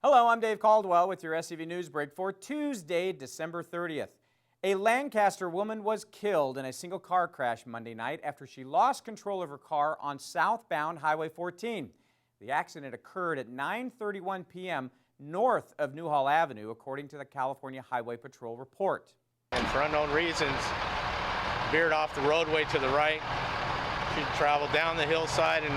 Hello, I'm Dave Caldwell with your SCV NewsBreak for Tuesday, December 30th. A Lancaster woman was killed in a single car crash Monday night after she lost control of her car on southbound Highway 14. The accident occurred at 9:31 p.m. north of Newhall Avenue, according to the California Highway Patrol report. And for unknown reasons, veered off the roadway to the right. She traveled down the hillside and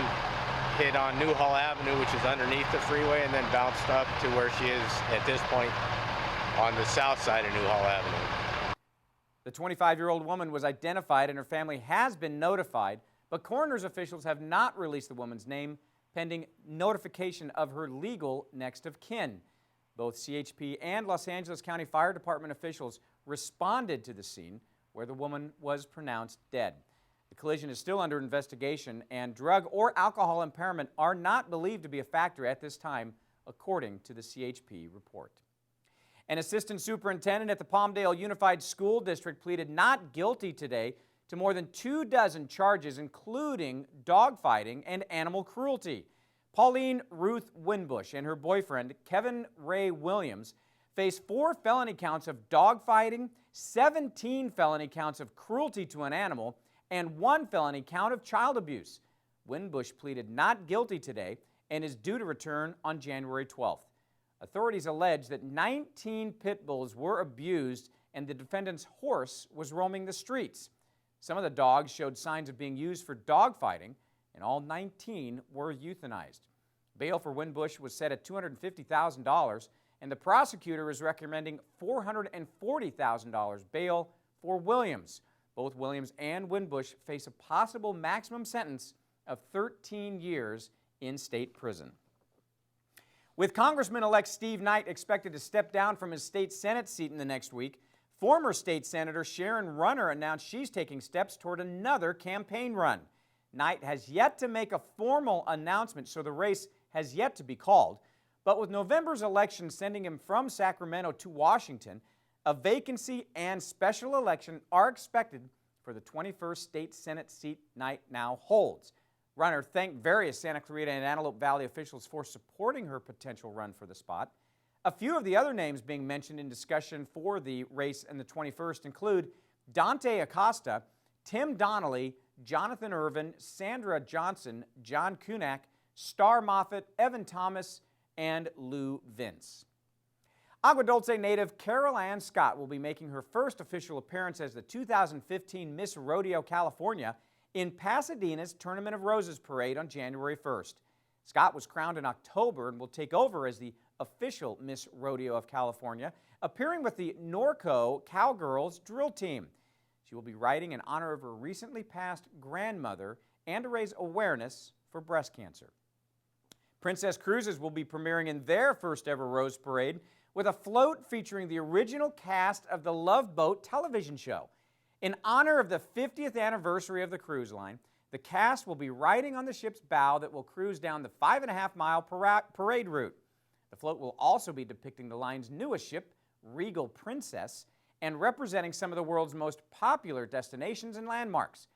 hit on Newhall Avenue, which is underneath the freeway, and then bounced up to where she is at this point on the south side of Newhall Avenue. The 25-year-old woman was identified and her family has been notified, but coroner's officials have not released the woman's name pending notification of her legal next of kin. Both CHP and Los Angeles County Fire Department officials responded to the scene where the woman was pronounced dead. The collision is still under investigation, and drug or alcohol impairment are not believed to be a factor at this time, according to the CHP report. An assistant superintendent at the Palmdale Unified School District pleaded not guilty today to more than 24 charges, including dogfighting and animal cruelty. Pauline Ruth Winbush and her boyfriend, Kevin Ray Williams, face 4 felony counts of dogfighting, 17 felony counts of cruelty to an animal, and 1 felony count of child abuse. Winbush pleaded not guilty today and is due to return on January 12th. Authorities allege that 19 pit bulls were abused and the defendant's horse was roaming the streets. Some of the dogs showed signs of being used for dogfighting, and all 19 were euthanized. Bail for Winbush was set at $250,000, and the prosecutor is recommending $440,000 bail for Williams. Both Williams and Winbush face a possible maximum sentence of 13 years in state prison. With Congressman-elect Steve Knight expected to step down from his state Senate seat in the next week, former state Senator Sharon Runner announced she's taking steps toward another campaign run. Knight has yet to make a formal announcement, so the race has yet to be called. But with November's election sending him from Sacramento to Washington, a vacancy and special election are expected for the 21st state Senate seat Knight now holds. Runner thanked various Santa Clarita and Antelope Valley officials for supporting her potential run for the spot. A few of the other names being mentioned in discussion for the race in the 21st include Dante Acosta, Tim Donnelly, Jonathan Irvin, Sandra Johnson, John Kunak, Star Moffitt, Evan Thomas, and Lou Vince. Agua Dulce native Carollann Scott will be making her first official appearance as the 2015 Miss Rodeo California in Pasadena's Tournament of Roses parade on January 1st. Scott was crowned in October and will take over as the official Miss Rodeo of California, appearing with the Norco Cowgirls drill team. She will be riding in honor of her recently passed grandmother and to raise awareness for breast cancer. Princess Cruises will be premiering in their first ever Rose Parade with a float featuring the original cast of the Love Boat television show. In honor of the 50th anniversary of the cruise line, the cast will be riding on the ship's bow that will cruise down the 5.5-mile parade route. The float will also be depicting the line's newest ship, Regal Princess, and representing some of the world's most popular destinations and landmarks.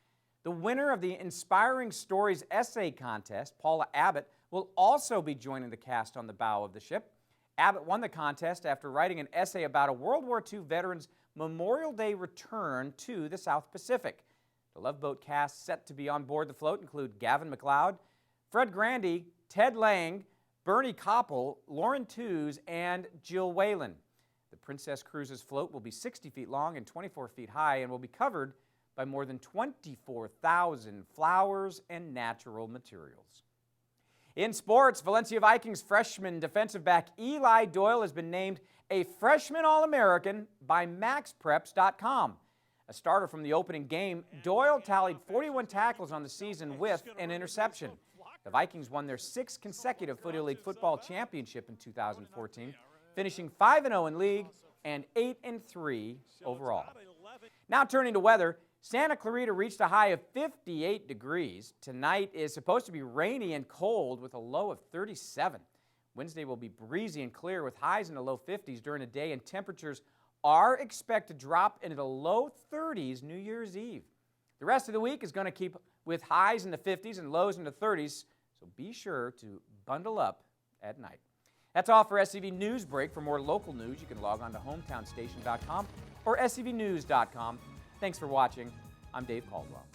The winner of the Inspiring Stories essay contest, Paula Abbott, will also be joining the cast on the bow of the ship. Abbott won the contest after writing an essay about a World War II veteran's Memorial Day return to the South Pacific. The Love Boat cast set to be on board the float include Gavin MacLeod, Fred Grandy, Ted Lang, Bernie Koppel, Lauren Tews, and Jill Whalen. The Princess Cruises float will be 60 feet long and 24 feet high and will be covered by more than 24,000 flowers and natural materials. In sports, Valencia Vikings freshman defensive back Eli Doyle has been named a freshman All-American by MaxPreps.com. A starter from the opening game, Doyle tallied 41 tackles on the season with an interception. The Vikings won their 6th consecutive Foothill League football championship in 2014, finishing 5-0 in league and 8-3 overall. Now turning to weather, Santa Clarita reached a high of 58 degrees. Tonight is supposed to be rainy and cold with a low of 37. Wednesday will be breezy and clear with highs in the low 50s during the day, and temperatures are expected to drop into the low 30s New Year's Eve. The rest of the week is going to keep with highs in the 50s and lows in the 30s, so be sure to bundle up at night. That's all for SCV NewsBreak. For more local news, you can log on to hometownstation.com or scvnews.com. Thanks for watching. I'm Dave Caldwell.